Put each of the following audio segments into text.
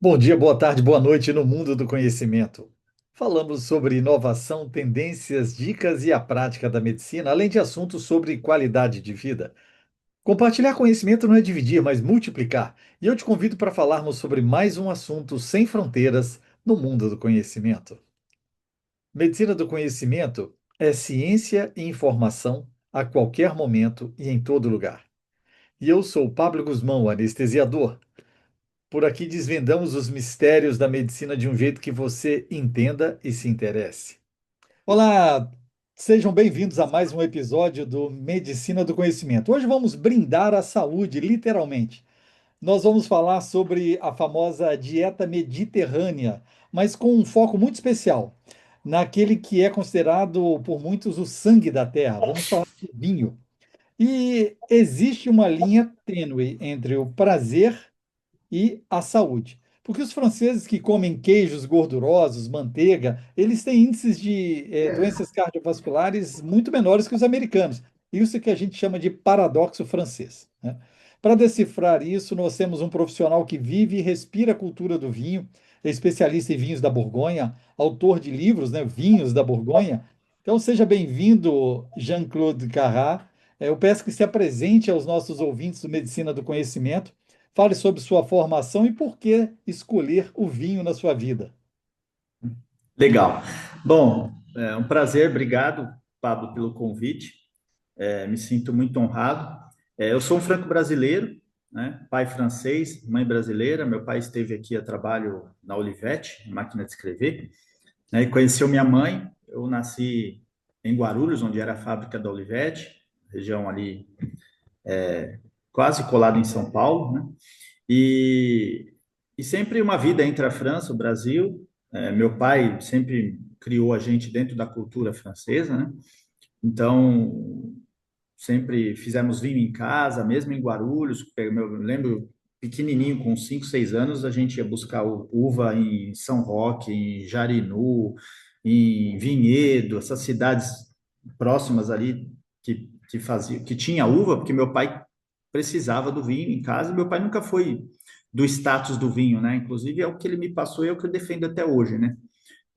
Bom dia, boa tarde, boa noite no mundo do conhecimento. Falamos sobre inovação, tendências, dicas e a prática da medicina, além de assuntos sobre qualidade de vida. Compartilhar conhecimento não é dividir, mas multiplicar. E eu te convido para falarmos sobre mais um assunto sem fronteiras no mundo do conhecimento. Medicina do conhecimento é ciência e informação a qualquer momento e em todo lugar. E eu sou Pablo Guzmão, anestesiador. Por aqui desvendamos os mistérios da medicina de um jeito que você entenda e se interesse. Olá, sejam bem-vindos a mais um episódio do Medicina do Conhecimento. Hoje vamos brindar a saúde, literalmente. Nós vamos falar sobre a famosa dieta mediterrânea, mas com um foco muito especial, naquele que é considerado por muitos o sangue da terra. Vamos falar de vinho. E existe uma linha tênue entre o prazer e a saúde. Porque os franceses que comem queijos gordurosos, manteiga, eles têm índices de doenças cardiovasculares muito menores que os americanos. Isso que a gente chama de paradoxo francês, né? Para decifrar isso, nós temos um profissional que vive e respira a cultura do vinho, é especialista em vinhos da Borgonha, autor de livros, né, Vinhos da Borgonha. Então, seja bem-vindo, Jean-Claude Carrat. Eu peço que se apresente aos nossos ouvintes do Medicina do Conhecimento. Fale sobre sua formação e por que escolher o vinho na sua vida. Legal. Bom, é um prazer, obrigado, Pablo, pelo convite. Me sinto muito honrado. Eu sou um franco-brasileiro, né? Pai francês, mãe brasileira. Meu pai esteve aqui a trabalho na Olivetti, máquina de escrever, né? E conheceu minha mãe. Eu nasci em Guarulhos, onde era a fábrica da Olivetti, região ali quase colada em São Paulo, né? E, e sempre uma vida entre a França e o Brasil. Meu pai sempre criou a gente dentro da cultura francesa, né? Então, sempre fizemos vinho em casa, mesmo em Guarulhos. Eu lembro pequenininho, com 5, 6 anos, a gente ia buscar uva em São Roque, em Jarinu, em Vinhedo, essas cidades próximas ali que tinha uva, porque meu pai precisava do vinho em casa. Meu pai nunca foi do status do vinho, né? Inclusive é o que ele me passou e é o que eu defendo até hoje, né?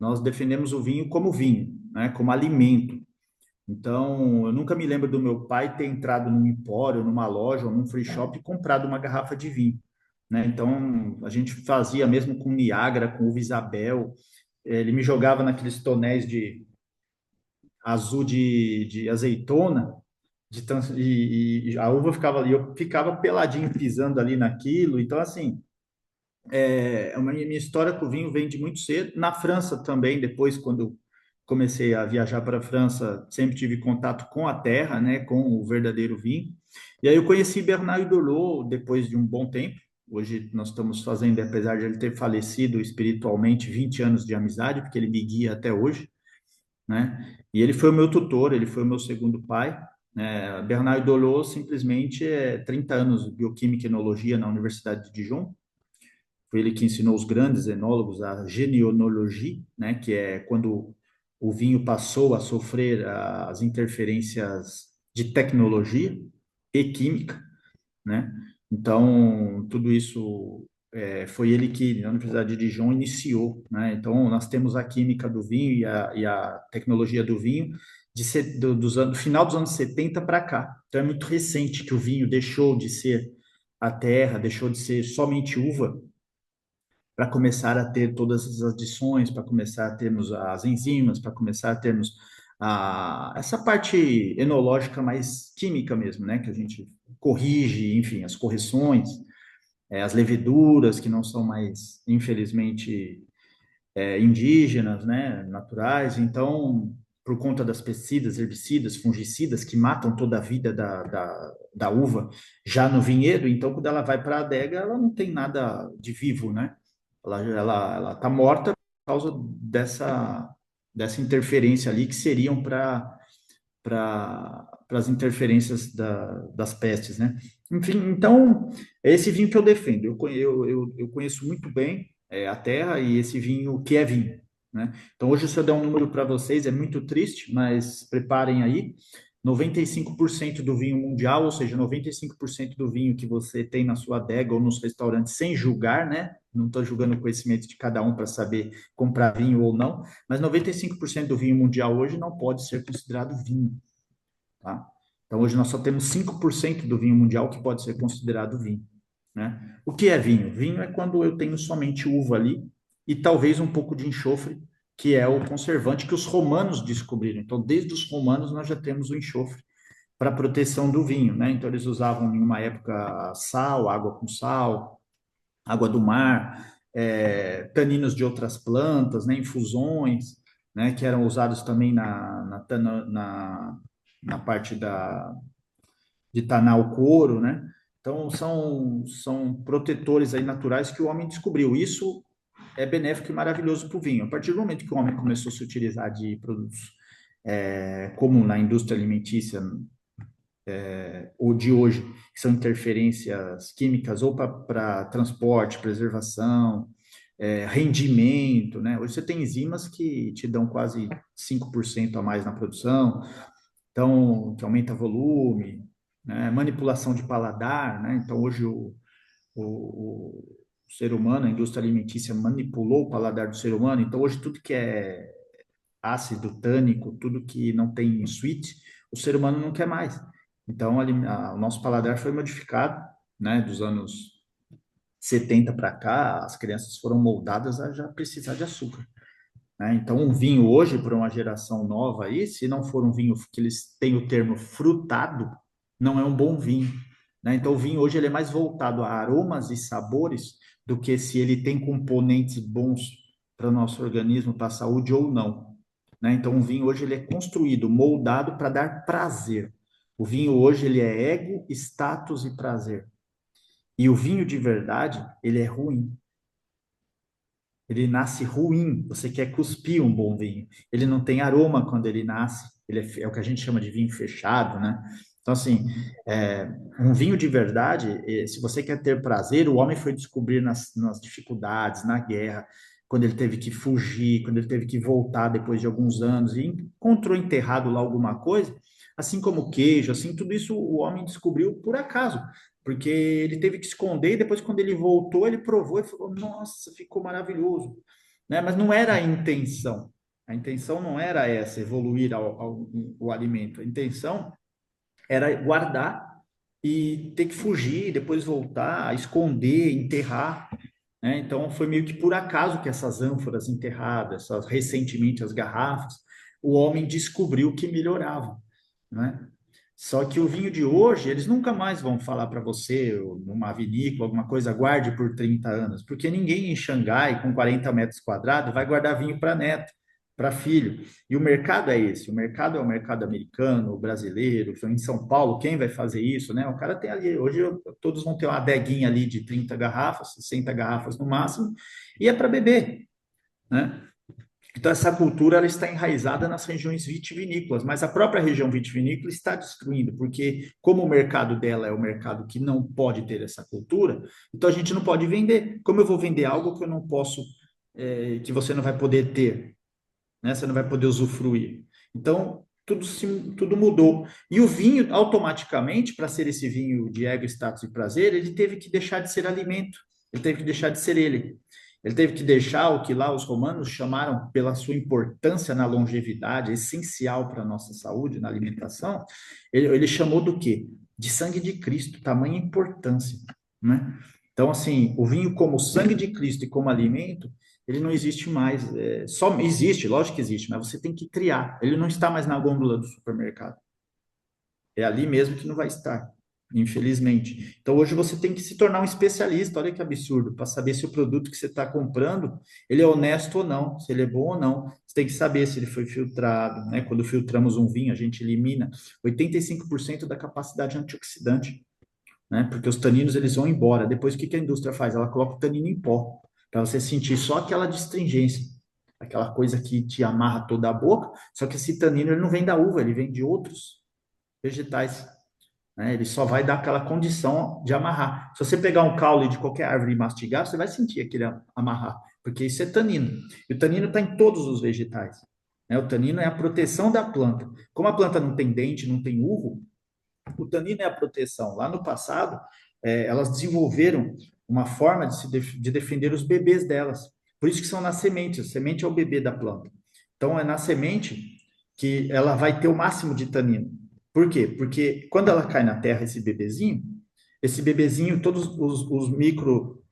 Nós defendemos o vinho, né? Como alimento. Então, eu nunca me lembro do meu pai ter entrado num empório, numa loja ou num free shop e comprado uma garrafa de vinho, né? Então, a gente fazia mesmo com Niágara, com uva Isabel. Ele me jogava naqueles tonéis de azul de azeitona, e a uva ficava ali, eu ficava peladinho pisando ali naquilo. Então, assim, minha história com o vinho vem de muito cedo. Na França também, depois, quando comecei a viajar para a França, sempre tive contato com a terra, né, com o verdadeiro vinho. E aí eu conheci Bernard Hidalgo depois de um bom tempo. Hoje nós estamos fazendo, apesar de ele ter falecido espiritualmente, 20 anos de amizade, porque ele me guia até hoje, né? E ele foi o meu tutor, ele foi o meu segundo pai. Bernard Hidalgo simplesmente é 30 anos de bioquímica e enologia na Universidade de Dijon. Foi ele que ensinou os grandes enólogos a genealogia, né, que é quando o vinho passou a sofrer as interferências de tecnologia e química, né? Então, tudo isso foi ele que, na Universidade de Dijon, iniciou, né? Então, nós temos a química do vinho e a tecnologia do vinho do final dos anos 70 para cá. Então, é muito recente que o vinho deixou de ser a terra, deixou de ser somente uva, para começar a ter todas as adições, para começar a termos as enzimas, para começar a termos essa parte enológica mais química mesmo, né? Que a gente corrige, enfim, as correções, as leveduras que não são mais, infelizmente, indígenas, né? Naturais. Então, por conta das pesticidas, herbicidas, fungicidas que matam toda a vida da uva já no vinhedo, então quando ela vai para a adega, ela não tem nada de vivo, né? Ela tá morta por causa dessa interferência ali que seriam para as interferências das pestes, né? Enfim, então, é esse vinho que eu defendo. Eu conheço muito bem a terra e esse vinho que é vinho, né? Então, hoje, se eu der um número para vocês, é muito triste, mas preparem aí. 95% do vinho mundial, ou seja, 95% do vinho que você tem na sua adega ou nos restaurantes, sem julgar, né? não estou julgando o conhecimento de cada um para saber comprar vinho ou não, mas 95% do vinho mundial hoje não pode ser considerado vinho, tá? Então, hoje nós só temos 5% do vinho mundial que pode ser considerado vinho, né? O que é vinho? Vinho é quando eu tenho somente uva ali e talvez um pouco de enxofre, que é o conservante que os romanos descobriram. Então, desde os romanos nós já temos o enxofre para proteção do vinho, né? Então, eles usavam em uma época sal, água com sal, água do mar, taninos de outras plantas, né? Infusões, né? Que eram usados também na parte de tanar o couro, né? Então, são protetores aí naturais que o homem descobriu. Isso é benéfico e maravilhoso para o vinho. A partir do momento que o homem começou a se utilizar de produtos como na indústria alimentícia ou de hoje, que são interferências químicas ou para transporte, preservação, rendimento, né? Hoje você tem enzimas que te dão quase 5% a mais na produção, então, que aumenta volume, né? Manipulação de paladar, né? Então, hoje o ser humano, a indústria alimentícia manipulou o paladar do ser humano, então hoje tudo que é ácido, tânico, tudo que não tem sweet, o ser humano não quer mais. Então, o nosso paladar foi modificado, né, dos anos 70 para cá, as crianças foram moldadas a já precisar de açúcar, né? Então, um vinho hoje, para uma geração nova aí, se não for um vinho que eles têm o termo frutado, não é um bom vinho, né? Então, o vinho hoje ele é mais voltado a aromas e sabores do que se ele tem componentes bons para o nosso organismo, para a saúde ou não, né? Então, o vinho hoje ele é construído, moldado para dar prazer. O vinho hoje ele é ego, status e prazer. E o vinho de verdade, ele é ruim. Ele nasce ruim, você quer cuspir um bom vinho. Ele não tem aroma quando ele nasce, ele é o que a gente chama de vinho fechado, né? Então, assim, um vinho de verdade, se você quer ter prazer, o homem foi descobrir nas dificuldades, na guerra, quando ele teve que fugir, quando ele teve que voltar depois de alguns anos e encontrou enterrado lá alguma coisa, assim como queijo, assim, tudo isso o homem descobriu por acaso porque ele teve que esconder e depois, quando ele voltou, ele provou e falou: Nossa, ficou maravilhoso. Né? Mas não era a intenção. A intenção não era essa, evoluir o alimento. A intenção era guardar e ter que fugir, depois voltar, esconder, enterrar. Né? Então, foi meio que por acaso que essas ânforas enterradas, recentemente as garrafas, o homem descobriu que melhoravam. Né? Só que o vinho de hoje, eles nunca mais vão falar para você, numa vinícola, alguma coisa, guarde por 30 anos, porque ninguém em Xangai, com 40 metros quadrados, vai guardar vinho para neto, para filho. E o mercado é esse, o mercado é o mercado americano, o brasileiro, em São Paulo, quem vai fazer isso, né? O cara tem ali, hoje todos vão ter uma adeguinha ali de 30 garrafas, 60 garrafas no máximo, e é para beber, né? Então, essa cultura ela está enraizada nas regiões vitivinícolas, mas a própria região vitivinícola está destruindo, porque como o mercado dela é o mercado que não pode ter essa cultura, então a gente não pode vender. Como eu vou vender algo que eu não posso, que você não vai poder ter, né? Você não vai poder usufruir. Então, tudo mudou. E o vinho, automaticamente, para ser esse vinho de ego, status e prazer, ele teve que deixar de ser alimento, ele teve que deixar de ser ele. Ele teve que deixar o que lá os romanos chamaram, pela sua importância na longevidade, essencial para a nossa saúde, na alimentação, ele chamou do quê? De sangue de Cristo, tamanha importância, né? Então, assim, o vinho como sangue de Cristo e como alimento, ele não existe mais. Só existe, lógico que existe, mas você tem que criar. Ele não está mais na gôndola do supermercado. É ali mesmo que não vai estar, infelizmente. Então hoje você tem que se tornar um especialista, olha que absurdo, para saber se o produto que você está comprando, ele é honesto ou não, se ele é bom ou não. Você tem que saber se ele foi filtrado, né? Quando filtramos um vinho, a gente elimina 85% da capacidade antioxidante, né? Porque os taninos eles vão embora. Depois o que que a indústria faz? Ela coloca o tanino em pó, para você sentir só aquela distringência, aquela coisa que te amarra toda a boca. Só que esse tanino ele não vem da uva, ele vem de outros vegetais, né? Ele só vai dar aquela condição de amarrar. Se você pegar um caule de qualquer árvore e mastigar, você vai sentir aquele amarrar, porque isso é tanino. E o tanino está em todos os vegetais, né? O tanino é a proteção da planta. Como a planta não tem dente, não tem urro, o tanino é a proteção. Lá no passado, elas desenvolveram uma forma de defender os bebês delas. Por isso que são nas sementes. A semente é o bebê da planta. Então, é na semente que ela vai ter o máximo de tanino. Por quê? Porque quando ela cai na terra, esse bebezinho, todos os micro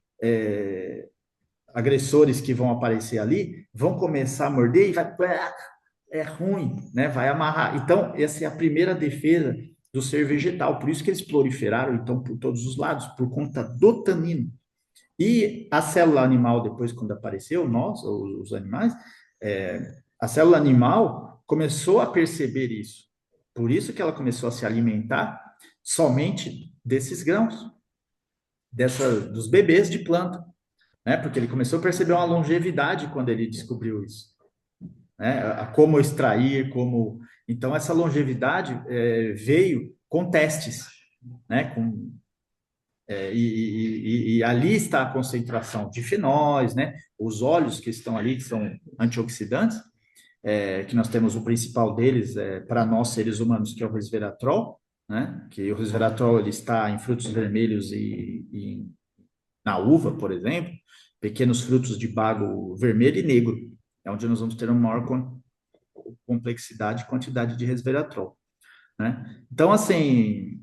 agressores que vão aparecer ali vão começar a morder e vai, é ruim, né? Vai amarrar. Então, essa é a primeira defesa do ser vegetal. Por isso que eles proliferaram, então, por todos os lados, por conta do tanino. E a célula animal, depois, quando apareceu, nós, os animais, a célula animal começou a perceber isso. Por isso que ela começou a se alimentar somente desses grãos, dos bebês de planta, né? Porque ele começou a perceber uma longevidade quando ele descobriu isso, né? A como extrair, como. Então, essa longevidade veio com testes, né? E ali está a concentração de fenóis, né? Os óleos que estão ali, que são antioxidantes, que nós temos o principal deles, para nós seres humanos, que é o resveratrol, né? Que o resveratrol ele está em frutos vermelhos e na uva, por exemplo, pequenos frutos de bago vermelho e negro, é onde nós vamos ter uma maior complexidade e quantidade de resveratrol, né? Então, assim,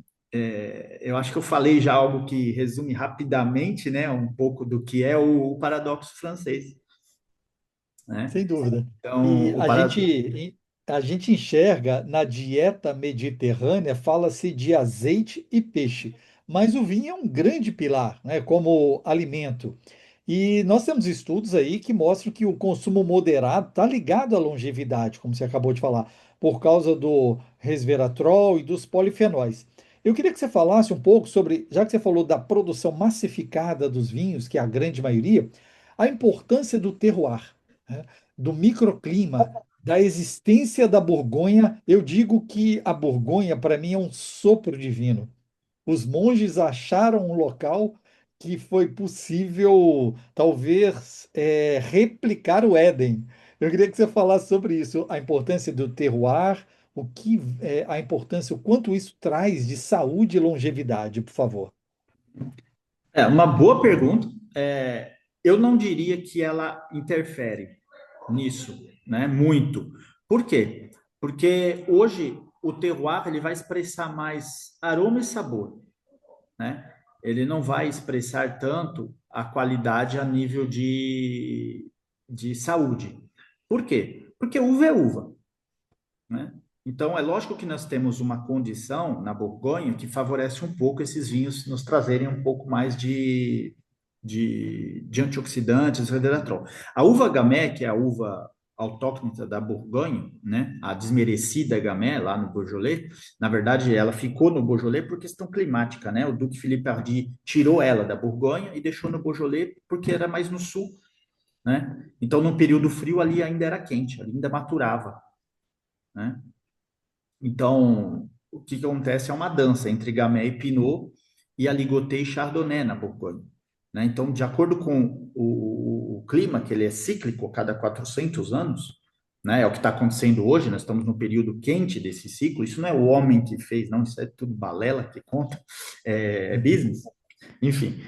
eu acho que eu falei já algo que resume rapidamente, né, um pouco do que é o paradoxo francês, né? Sem dúvida. Então, E a gente enxerga na dieta mediterrânea, fala-se de azeite e peixe, mas o vinho é um grande pilar, né, como alimento. E nós temos estudos aí que mostram que o consumo moderado está ligado à longevidade, como você acabou de falar, por causa do resveratrol e dos polifenóis. Eu queria que você falasse um pouco sobre, já que você falou da produção massificada dos vinhos, que é a grande maioria, a importância do terroir, né, do microclima, da existência da Borgonha. Eu digo que a Borgonha, para mim, é um sopro divino. Os monges acharam um local que foi possível, talvez, replicar o Éden. Eu queria que você falasse sobre isso, a importância do terroir, a importância, o quanto isso traz de saúde e longevidade, por favor. uma boa pergunta. Eu não diria que ela interfere nisso, né? Muito. Por quê? Porque hoje o terroir ele vai expressar mais aroma e sabor, né? Ele não vai expressar tanto a qualidade a nível de saúde. Por quê? Porque uva é uva, né? Então, é lógico que nós temos uma condição na Borgonha que favorece um pouco esses vinhos nos trazerem um pouco mais de antioxidantes, resveratrol. A uva Gamay, que é a uva autóctone da Borgonha, né, a desmerecida Gamay, lá no Beaujolais, na verdade, ela ficou no Beaujolais por questão climática, né? O Duque Philippe Hardy tirou ela da Borgonha e deixou no Beaujolais porque era mais no sul, né? Então, no período frio, ali ainda era quente, ali ainda maturava, né? Então, o que acontece é uma dança entre Gamay e Pinot e Aligoté e Chardonnay na Borgonha, né? Então, de acordo com o clima, que ele é cíclico a cada 400 anos, né? É o que está acontecendo hoje, nós estamos no período quente desse ciclo, isso não é o homem que fez, não, isso é tudo balela que conta, é business. Enfim,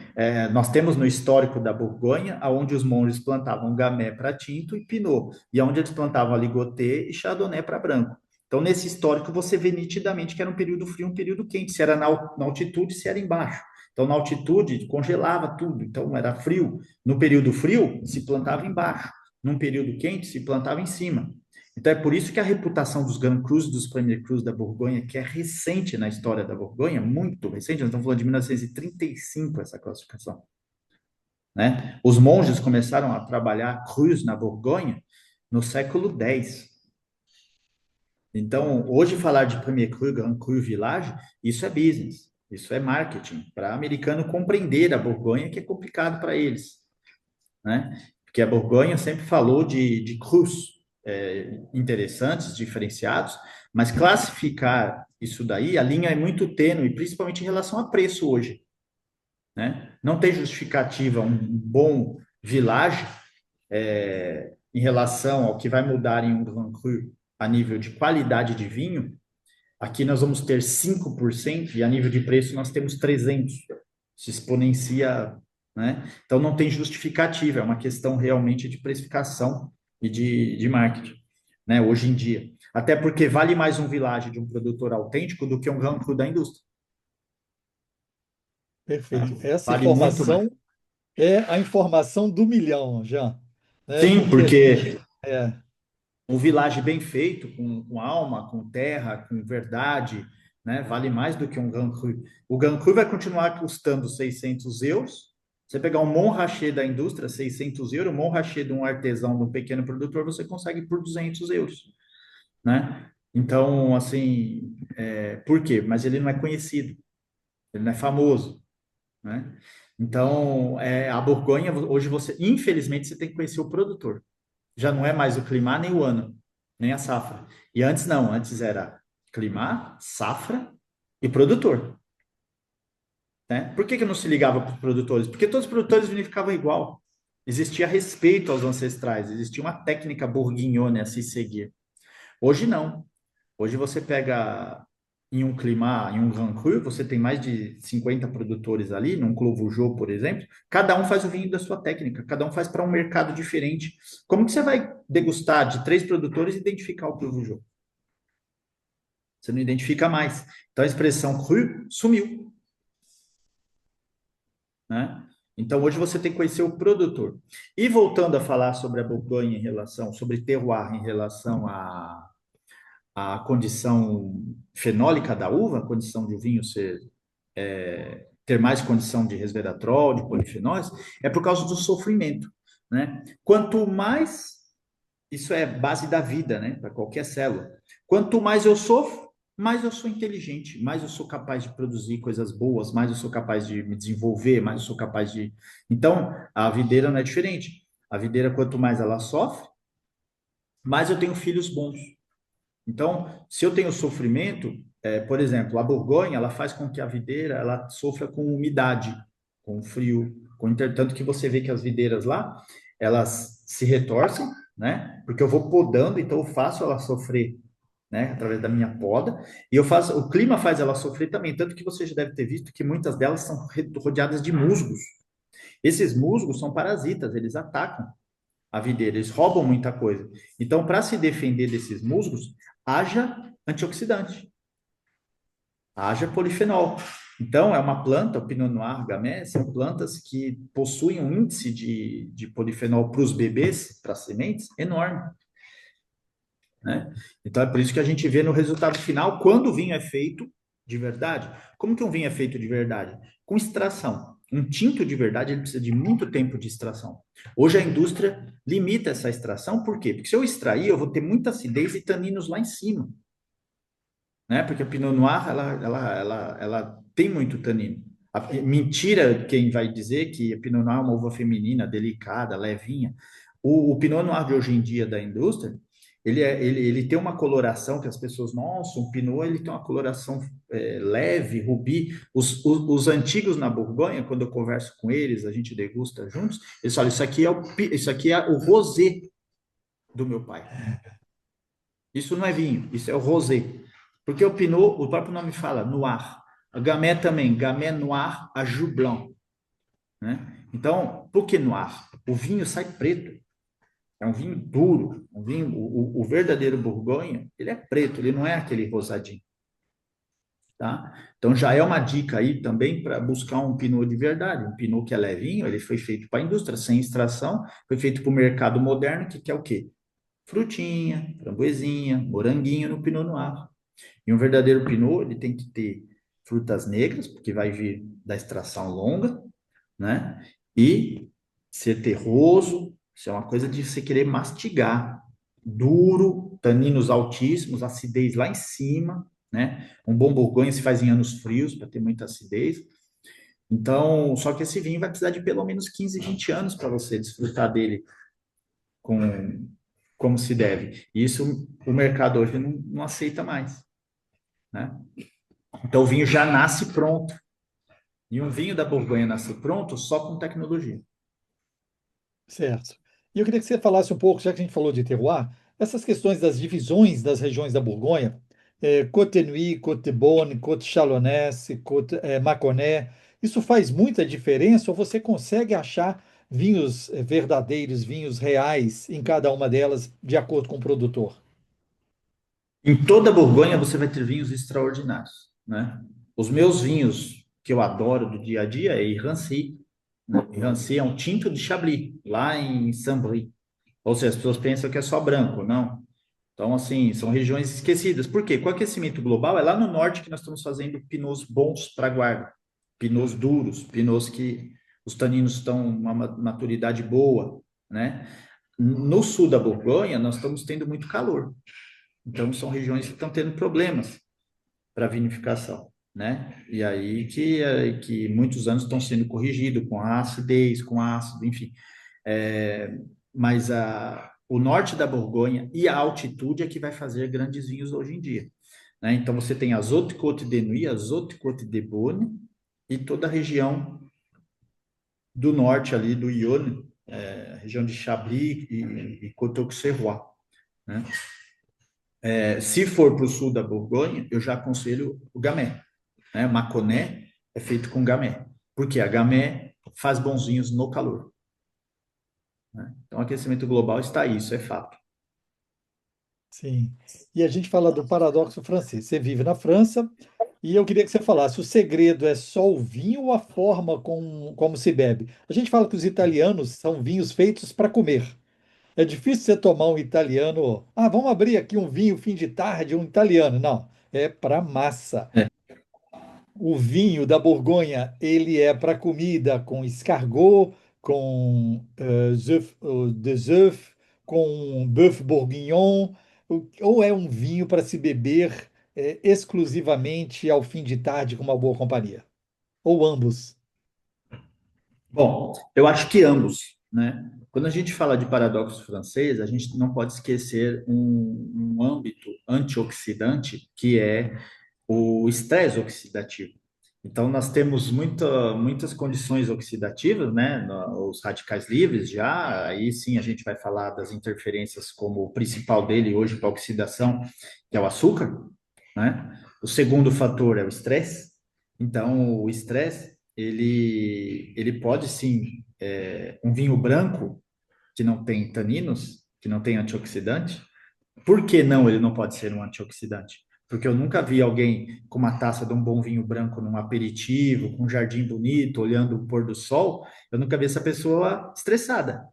nós temos no histórico da Borgonha, onde os monges plantavam Gamay para tinto e Pinot, e onde eles plantavam Aligoté e Chardonnay para branco. Então, nesse histórico, você vê nitidamente que era um período frio, um período quente, se era na altitude, se era embaixo. Então, na altitude, congelava tudo, então era frio. No período frio, se plantava embaixo. Num período quente, se plantava em cima. Então, é por isso que a reputação dos Grand Crus, dos Premier Crus da Borgonha, que é recente na história da Borgonha, muito recente, nós estamos falando de 1935, essa classificação, né? Os monges começaram a trabalhar crus na Borgonha no século X. Então, hoje falar de Premier Cru, Grand Cru Village, isso é business, isso é marketing, para americano compreender a Borgonha, que é complicado para eles, né? Porque a Borgonha sempre falou de crus interessantes, diferenciados, mas classificar isso daí, a linha é muito tênue, principalmente em relação a preço hoje, né? Não tem justificativa um bom village em relação ao que vai mudar em um Grand Cru a nível de qualidade de vinho. Aqui nós vamos ter 5% e a nível de preço nós temos 300. Se exponencia né? Então não tem justificativa, é uma questão realmente de precificação e de marketing, né? Hoje em dia. Até porque vale mais um vilage de um produtor autêntico do que um Grand Cru da indústria, né? Perfeito. Essa Vale muito mais. informação é a informação do milhão, já, né? Sim, Porque a porque gente é um vilage bem feito, com alma, com terra, com verdade, né? Vale mais do que um Grand Cru. O Grand Cru vai continuar custando 600 euros. Você pegar um Montrachet da indústria, 600 euros, um Montrachet de um artesão, de um pequeno produtor, você consegue por 200 euros, né? Então, assim, por quê? Mas ele não é conhecido, ele não é famoso, né? Então, a Borgonha, hoje você, infelizmente, você tem que conhecer o produtor. Já não é mais o climar nem o ano, nem a safra. E antes não, antes era climar, safra e produtor, né? Por que que não se ligava para os produtores? Porque todos os produtores vinificavam igual. Existia respeito aos ancestrais, existia uma técnica bourguignone a se seguir. Hoje não. Hoje você pega em um clima, em um Grand Cru, você tem mais de 50 produtores ali, num Clos Vougeot, por exemplo, cada um faz o vinho da sua técnica, cada um faz para um mercado diferente. Como que você vai degustar de três produtores e identificar o Clos Vougeot? Você não identifica mais. Então a expressão cru sumiu, né? Então hoje você tem que conhecer o produtor. E voltando a falar sobre a Bourgogne em relação, sobre terroir em relação a condição fenólica da uva, a condição de o vinho ter mais condição de resveratrol, de polifenóis, é por causa do sofrimento, né? Quanto mais, isso é base da vida, né, para qualquer célula. Quanto mais eu sofro, mais eu sou inteligente, mais eu sou capaz de produzir coisas boas, mais eu sou capaz de me desenvolver, mais eu sou capaz de. Então, a videira não é diferente. A videira, quanto mais ela sofre, mais eu tenho filhos bons. Então, se eu tenho sofrimento, por exemplo, a Borgonha, ela faz com que a videira ela sofra com umidade, com frio, tanto que você vê que as videiras lá, elas se retorcem, né? Porque eu vou podando, então eu faço ela sofrer, né? Através da minha poda, e eu faço, o clima faz ela sofrer também, tanto que você já deve ter visto que muitas delas são rodeadas de musgos. Esses musgos são parasitas, eles atacam a videira, eles roubam muita coisa. Então, para se defender desses musgos, haja antioxidante, haja polifenol. Então, é uma planta, o Pinot Noir, Gamay, são plantas que possuem um índice de polifenol para os bebês, para as sementes, enorme, né? Então, é por isso que a gente vê no resultado final, quando o vinho é feito de verdade. Como que um vinho é feito de verdade? Com extração. Um tinto de verdade, ele precisa de muito tempo de extração. Hoje a indústria limita essa extração, por quê? Porque se eu extrair, eu vou ter muita acidez e taninos lá em cima, né? Porque a Pinot Noir, ela tem muito tanino. Mentira quem vai dizer que a Pinot Noir é uma uva feminina, delicada, levinha. O Pinot Noir de hoje em dia da indústria, ele tem uma coloração que as pessoas, nossa, um Pinot, ele tem uma coloração leve, rubi. Os antigos na Borgonha, quando eu converso com eles, a gente degusta juntos, eles falam, isso aqui é o rosé do meu pai. Isso não é vinho, isso é o rosé. Porque o Pinot, o próprio nome fala, noir. A Gamay também, Gamay noir a jus blanc, né? Então, por que noir? O vinho sai preto. É um vinho duro. Um vinho, o verdadeiro Borgonha, ele é preto, ele não é aquele rosadinho, tá? Então, já é uma dica aí também para buscar um Pinot de verdade. Um Pinot que é levinho, ele foi feito para a indústria, sem extração, foi feito para o mercado moderno, que quer o quê? Frutinha, framboesinha, moranguinho no Pinot Noir. E um verdadeiro Pinot, ele tem que ter frutas negras, porque vai vir da extração longa, né? E ser terroso, isso é uma coisa de você querer mastigar. Duro, taninos altíssimos, acidez lá em cima, né? Um bom Borgonha se faz em anos frios, para ter muita acidez. Então, só que esse vinho vai precisar de pelo menos 15, 20 anos para você desfrutar dele com, como se deve. E isso o mercado hoje não aceita mais, né? Então o vinho já nasce pronto. E um vinho da Borgonha nasce pronto só com tecnologia. certo. E eu queria que você falasse um pouco, já que a gente falou de terroir, essas questões das divisões das regiões da Borgonha, Côte Nuit, Côte de Beaune, Côte Chalonnaise, Côte Mâconnais, Isso faz muita diferença ou você consegue achar vinhos verdadeiros, vinhos reais em cada uma delas, de acordo com o produtor? Em toda a Borgonha você vai ter vinhos extraordinários, né? Os meus vinhos que eu adoro do dia a dia é Irrancy, né? Irrancy é um tinto de Chablis, lá em Saint-Brie. Ou seja, as pessoas pensam que é só branco, não. Então, assim, são regiões esquecidas. Por quê? Com o aquecimento global, é lá no norte que nós estamos fazendo pinots bons para guarda. Pinots duros, pinots que os taninos estão uma maturidade boa, né? No sul da Borgonha, nós estamos tendo muito calor. Então, são regiões que estão tendo problemas para vinificação, né? E aí que muitos anos estão sendo corrigidos com a acidez, com ácido, enfim. É, mas o norte da Borgonha e a altitude é que vai fazer grandes vinhos hoje em dia, né? Então, você tem as Hautes-Côtes de Nuits, as Hautes-Côtes de Beaune e toda a região do norte ali, do Yonne, região de Chablis e Côte-Auxerrois, né? Se for para o sul da Borgonha, eu já aconselho o Gamay, né? Mâconnais é feito com Gamay, porque a Gamay faz bons vinhos no calor, né? Então, o aquecimento global está aí, isso é fato. Sim. E a gente fala do paradoxo francês. Você vive na França e eu queria que você falasse, o segredo é só o vinho ou a forma como se bebe? A gente fala que os italianos são vinhos feitos para comer. É difícil você tomar um italiano. Ah, vamos abrir aqui um vinho fim de tarde, um italiano. Não, é para massa. É. O vinho da Borgonha, ele é para comida com escargot, com des œufs, com bœuf bourguignon, ou é um vinho para se beber exclusivamente ao fim de tarde com uma boa companhia? Ou ambos? Bom, eu acho que ambos, né? Quando a gente fala de paradoxo francês, a gente não pode esquecer um âmbito antioxidante que é o estresse oxidativo. Então, nós temos muitas condições oxidativas, né? Os radicais livres já, aí sim a gente vai falar das interferências como o principal dele hoje para a oxidação, que é o açúcar, né? O segundo fator é o estresse. Então, o estresse, ele pode sim, um vinho branco que não tem taninos, que não tem antioxidante, por que não ele não pode ser um antioxidante? Porque eu nunca vi alguém com uma taça de um bom vinho branco num aperitivo, com um jardim bonito, olhando o pôr do sol, eu nunca vi essa pessoa estressada,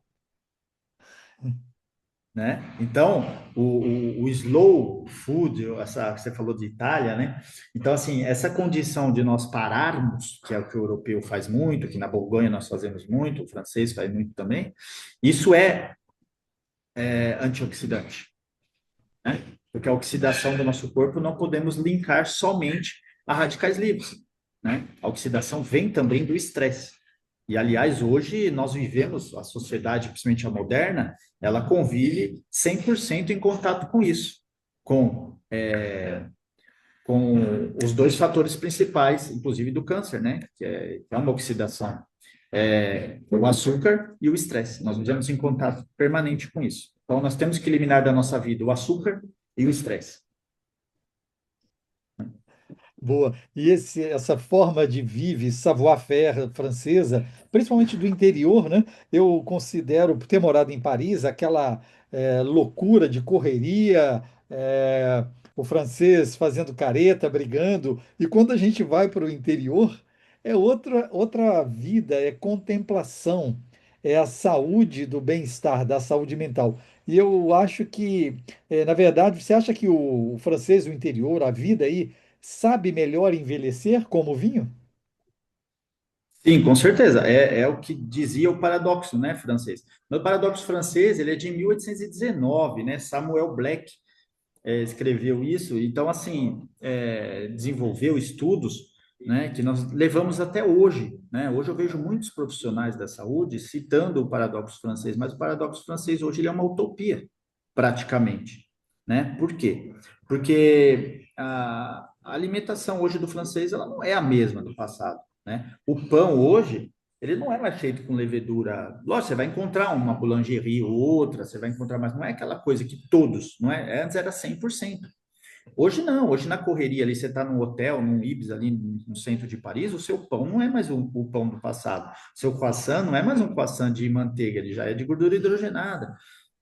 né? Então, o slow food, essa, você falou de Itália, né? Então, assim, essa condição de nós pararmos, que é o que o europeu faz muito, que na Borgonha nós fazemos muito, o francês faz muito também, isso é antioxidante, né? Porque a oxidação do nosso corpo não podemos linkar somente a radicais livres, né? A oxidação vem também do estresse. E, aliás, hoje nós vivemos, a sociedade, principalmente a moderna, ela convive 100% em contato com isso, com, com os dois fatores principais, inclusive do câncer, né? Que é uma oxidação. O açúcar e o estresse. Nós vivemos em contato permanente com isso. Então, nós temos que eliminar da nossa vida o açúcar e o estresse. Boa. E essa forma de vive, savoir-faire francesa, principalmente do interior, né? Eu considero, por ter morado em Paris, aquela loucura de correria, o francês fazendo careta, brigando. E quando a gente vai para o interior, é outra vida, é contemplação, é a saúde do bem-estar, da saúde mental. E eu acho que, na verdade, você acha que o francês, o interior, a vida aí sabe melhor envelhecer como vinho? Sim, com certeza. É o que dizia o paradoxo, né, francês. O paradoxo francês, ele é de 1819, né? Samuel Black escreveu isso. Então, assim, desenvolveu estudos, né, que nós levamos até hoje, né? Hoje eu vejo muitos profissionais da saúde citando o paradoxo francês, mas o paradoxo francês hoje ele é uma utopia, praticamente, né? Por quê? Porque a alimentação hoje do francês ela não é a mesma do passado, né? O pão hoje ele não é mais feito com levedura. Lógico, você vai encontrar uma boulangerie ou outra, você vai encontrar, mas não é aquela coisa que todos, não é? Antes era 100%. Hoje não, hoje na correria ali, você está num hotel, num Ibis ali no centro de Paris, o seu pão não é mais o pão do passado. Seu croissant não é mais um croissant de manteiga, ele já é de gordura hidrogenada,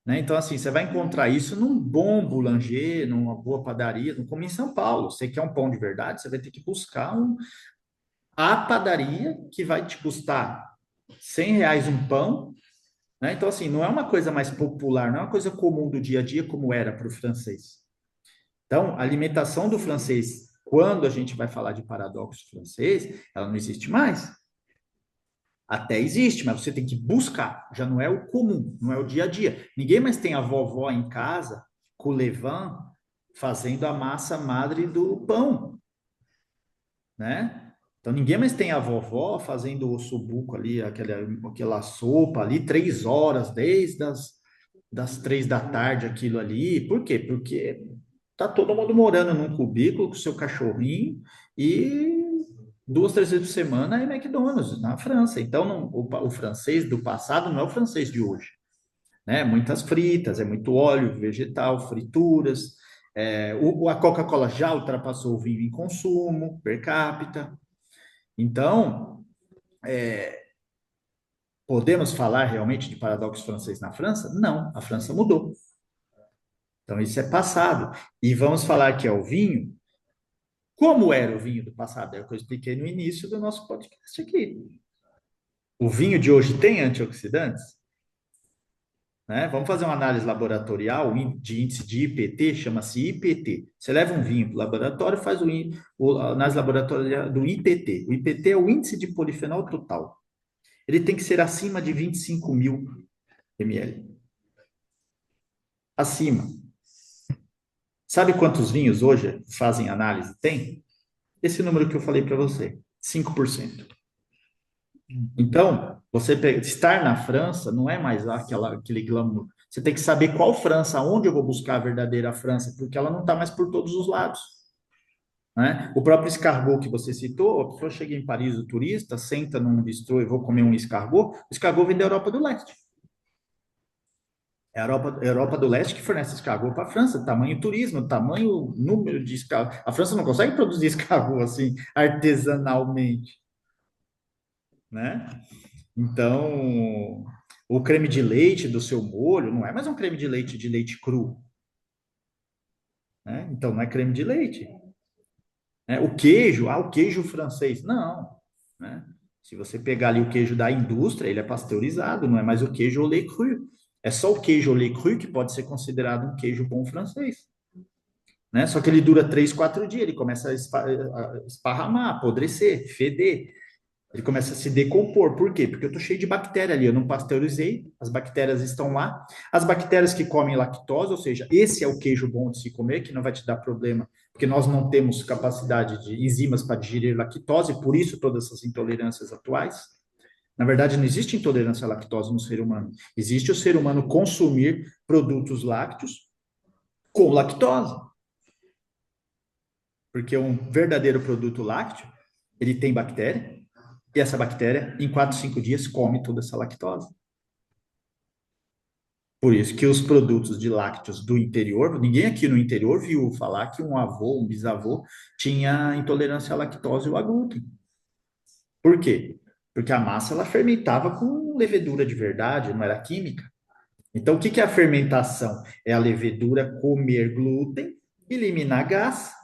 né? Então, assim, você vai encontrar isso num bom boulanger, numa boa padaria, não como em São Paulo. Você quer um pão de verdade, você vai ter que buscar a padaria que vai te custar R$ 100 um pão, né? Então, assim, não é uma coisa mais popular, não é uma coisa comum do dia a dia como era para o francês. Então, a alimentação do francês, quando a gente vai falar de paradoxo francês, ela não existe mais. Até existe, mas você tem que buscar. Já não é o comum, não é o dia a dia. Ninguém mais tem a vovó em casa, com o levain, fazendo a massa madre do pão, né? Então, ninguém mais tem a vovó fazendo o ossobuco ali, aquela sopa ali, 3 horas, desde das 3 da tarde, aquilo ali. Por quê? Porque tá todo mundo morando num cubículo com seu cachorrinho e 2, 3 vezes por semana é McDonald's na França. Então, o francês do passado não é o francês de hoje, né? Muitas fritas, é muito óleo vegetal, frituras. A Coca-Cola já ultrapassou o vinho em consumo per capita. Então, podemos falar realmente de paradoxo francês na França? Não, a França mudou. Então, isso é passado. E vamos falar que é o vinho. Como era o vinho do passado? É o que eu expliquei no início do nosso podcast aqui. O vinho de hoje tem antioxidantes? Né? Vamos fazer uma análise laboratorial de índice de IPT, chama-se IPT. Você leva um vinho para o laboratório, faz a análise laboratorial do IPT. O IPT é o índice de polifenol total. Ele tem que ser acima de 25 mil ml. Acima. Sabe quantos vinhos hoje fazem análise? Tem? Esse número que eu falei para você, 5%. Uhum. Então, estar na França não é mais aquele glamour. Você tem que saber qual França, onde eu vou buscar a verdadeira França, porque ela não está mais por todos os lados. Né? O próprio escargot que você citou, a pessoa chega em Paris, o turista, senta num bistrô e vou comer um escargot, o escargot vem da Europa do Leste. É a Europa do Leste que fornece escargot para a França, tamanho turismo, tamanho número de escargot. A França não consegue produzir escargot assim, artesanalmente, né? Então, o creme de leite do seu molho não é mais um creme de leite cru, né? Então, não é creme de leite. Né? O queijo francês, não, né? Se você pegar ali o queijo da indústria, ele é pasteurizado, não é mais o queijo au lait cru. É só o queijo au lait cru que pode ser considerado um queijo bom francês, né? Só que ele dura 3, 4 dias, ele começa a esparramar, apodrecer, feder. Ele começa a se decompor. Por quê? Porque eu estou cheio de bactéria ali. Eu não pasteurizei, as bactérias estão lá. As bactérias que comem lactose, ou seja, esse é o queijo bom de se comer, que não vai te dar problema, porque nós não temos capacidade de enzimas para digerir lactose, por isso todas essas intolerâncias atuais. Na verdade, não existe intolerância à lactose no ser humano. Existe o ser humano consumir produtos lácteos com lactose. Porque um verdadeiro produto lácteo, ele tem bactéria, e essa bactéria, em 4, 5 dias, come toda essa lactose. Por isso que os produtos de lácteos do interior, ninguém aqui no interior viu falar que um avô, um bisavô, tinha intolerância à lactose ou a glúten. Por quê? Porque a massa ela fermentava com levedura de verdade, não era química. Então, o que é a fermentação? É a levedura comer glúten, eliminar gás,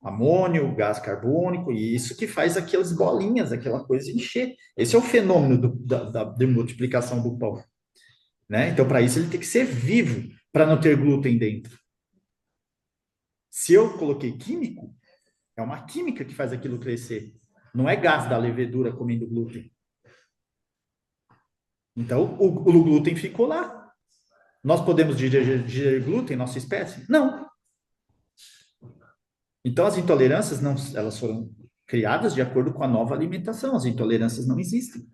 amônio, gás carbônico, e isso que faz aquelas bolinhas, aquela coisa encher. Esse é o fenômeno de multiplicação do pão. Né? Então, para isso, ele tem que ser vivo, para não ter glúten dentro. Se eu coloquei químico, é uma química que faz aquilo crescer. Não é gás da levedura comendo glúten. Então, o glúten ficou lá. Nós podemos digerir glúten, nossa espécie? Não. Então, as intolerâncias, não, elas foram criadas de acordo com a nova alimentação. As intolerâncias não existem.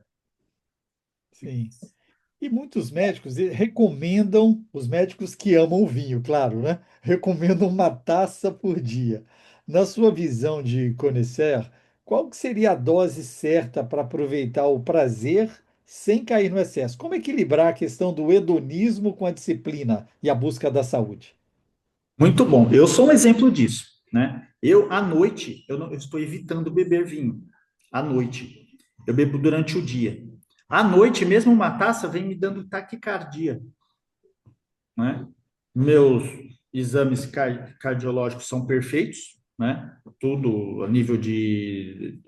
Sim. E muitos médicos recomendam, os médicos que amam o vinho, claro, né? Recomendam uma taça por dia. Na sua visão de conhecer, qual que seria a dose certa para aproveitar o prazer sem cair no excesso? Como equilibrar a questão do hedonismo com a disciplina e a busca da saúde? Muito bom. Eu sou um exemplo disso. né? À noite, eu estou evitando beber vinho. À noite. Eu bebo durante o dia. À noite, mesmo uma taça vem me dando taquicardia, né? Meus exames cardiológicos são perfeitos, né? Tudo a nível de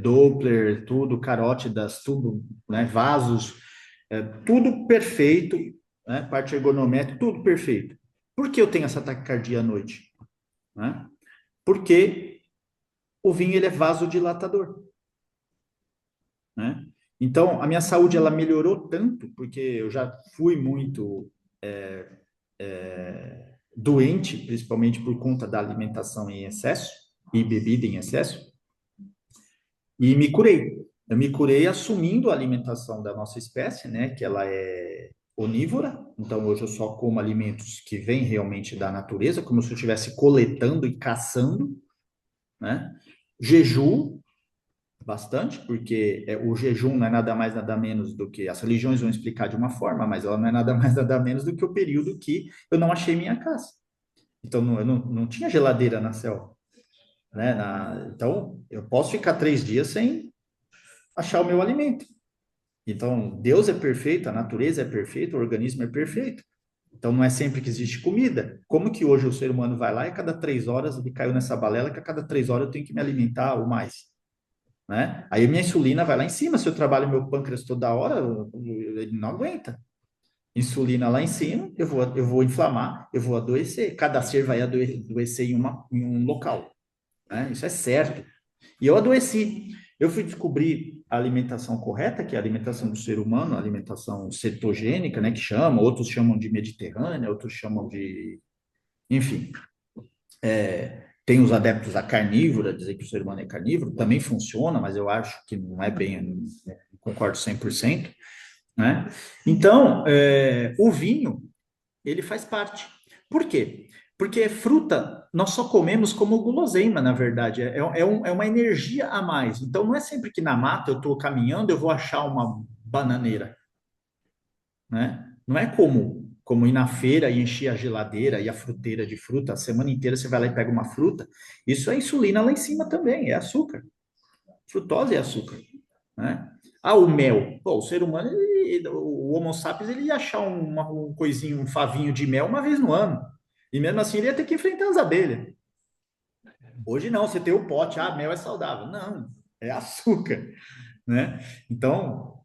Doppler, tudo, carótidas, tudo, né? Vasos, tudo perfeito, né? Parte ergonométrica, tudo perfeito. Por que eu tenho essa taquicardia à noite? Né? Porque o vinho ele é vasodilatador, né? Então, a minha saúde ela melhorou tanto, porque eu já fui muito doente, principalmente por conta da alimentação em excesso e bebida em excesso, e me curei. Eu me curei assumindo a alimentação da nossa espécie, né, que ela é onívora, então hoje eu só como alimentos que vêm realmente da natureza, como se eu estivesse coletando e caçando, né? Jejuo bastante, porque o jejum não é nada mais, nada menos do que, as religiões vão explicar de uma forma, mas ela não é nada mais, nada menos do que o período que eu não achei minha casa. Então, eu não tinha geladeira na selva, né? Então, eu posso ficar 3 dias sem achar o meu alimento. Então, Deus é perfeito, a natureza é perfeita, o organismo é perfeito. Então, não é sempre que existe comida. Como que hoje o ser humano vai lá e a cada 3 horas ele caiu nessa balela que a cada 3 horas eu tenho que me alimentar ou mais, né? Aí a minha insulina vai lá em cima. Se eu trabalho meu pâncreas toda hora, ele não aguenta. Insulina lá em cima, eu vou inflamar, eu vou adoecer. Cada ser vai adoecer em um local, né? Isso é certo. E eu adoeci. Eu fui descobrir a alimentação correta, que é a alimentação do ser humano, a alimentação cetogênica, né, que chama, outros chamam de mediterrânea, outros chamam de, enfim, tem os adeptos à carnívora, dizer que o ser humano é carnívoro, também funciona, mas eu acho que não é bem, não concordo 100%, né? Então, o vinho, ele faz parte. Por quê? Porque fruta nós só comemos como guloseima, na verdade. É uma energia a mais. Então, não é sempre que na mata eu estou caminhando, eu vou achar uma bananeira, né? Não é como ir na feira e encher a geladeira e a fruteira de fruta. A semana inteira você vai lá e pega uma fruta. Isso é insulina lá em cima também, é açúcar. Frutose é açúcar, né? Ah, o mel. Pô, o ser humano, o Homo sapiens, ele ia achar um coisinho, um favinho de mel uma vez no ano. E mesmo assim ele ia ter que enfrentar as abelhas. Hoje não, você tem o pote, mel é saudável. Não, é açúcar, né? Então,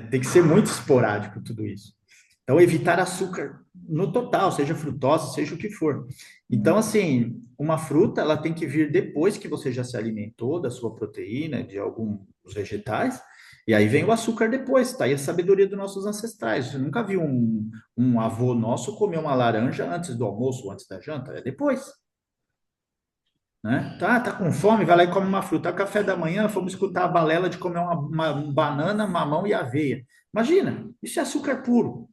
tem que ser muito esporádico tudo isso. Então, evitar açúcar no total, seja frutose, seja o que for. Então, assim, uma fruta, ela tem que vir depois que você já se alimentou da sua proteína, de alguns vegetais, e aí vem o açúcar depois, tá? E a sabedoria dos nossos ancestrais. Você nunca viu um avô nosso comer uma laranja antes do almoço, antes da janta? É depois, né? Tá com fome, vai lá e come uma fruta. Café da manhã, fomos escutar a balela de comer uma banana, mamão e aveia. Imagina, isso é açúcar puro.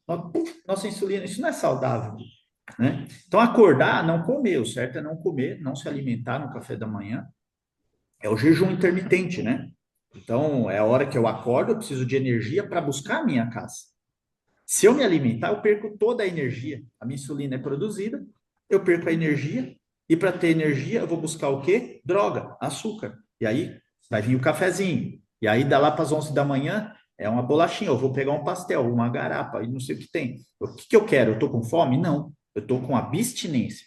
Nossa insulina, isso não é saudável, né? Então, acordar, não comer. O certo é não comer, não se alimentar no café da manhã. É o jejum intermitente, né? Então, é a hora que eu acordo, eu preciso de energia para buscar a minha casa. Se eu me alimentar, eu perco toda a energia. A minha insulina é produzida, eu perco a energia, e para ter energia, eu vou buscar o quê? Droga, açúcar. E aí vai vir o cafezinho. E aí, dá lá para as 11 da manhã, é uma bolachinha. Eu vou pegar um pastel, uma garapa, e não sei o que tem. O que que eu quero? Eu estou com fome? Não. Eu estou com abstinência,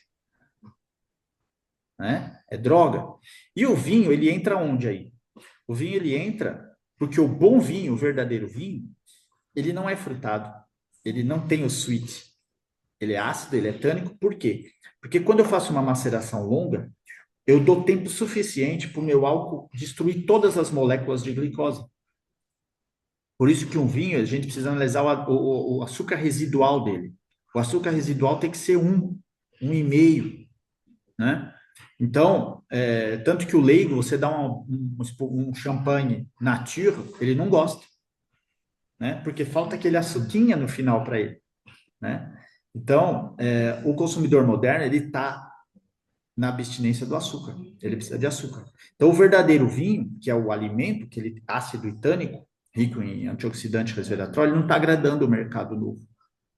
né? É droga. E o vinho, ele entra onde aí? O vinho, ele entra porque o bom vinho, o verdadeiro vinho, ele não é frutado. Ele não tem o sweet. Ele é ácido, ele é tânico, por quê? Porque quando eu faço uma maceração longa, eu dou tempo suficiente para o meu álcool destruir todas as moléculas de glicose. Por isso que um vinho, a gente precisa analisar o açúcar residual dele. O açúcar residual tem que ser 1,5, né? Então, tanto que o leigo, você dá um champanhe nature, ele não gosta, né? Porque falta aquele açuquinha no final para ele, né? Então, o consumidor moderno, ele está na abstinência do açúcar. Ele precisa de açúcar. Então, o verdadeiro vinho, que é o alimento, que ele ácido e tânico, rico em antioxidante, resveratrol, ele não está agradando o mercado novo,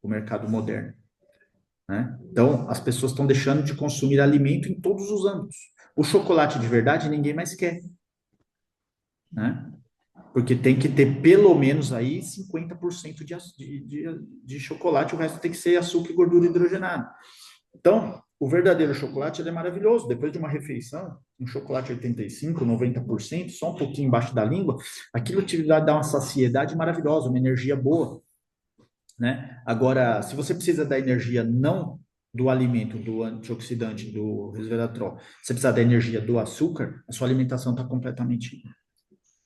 o mercado moderno. né? Então, as pessoas estão deixando de consumir alimento em todos os âmbitos. O chocolate de verdade ninguém mais quer, né? Porque tem que ter pelo menos aí 50% de chocolate, o resto tem que ser açúcar e gordura hidrogenada. Então, o verdadeiro chocolate ele é maravilhoso. Depois de uma refeição, um chocolate 85, 90%, só um pouquinho embaixo da língua, aquilo te dá uma saciedade maravilhosa, uma energia boa, né? Agora, se você precisa da energia não do alimento, do antioxidante, do resveratrol, você precisa da energia do açúcar, a sua alimentação está completamente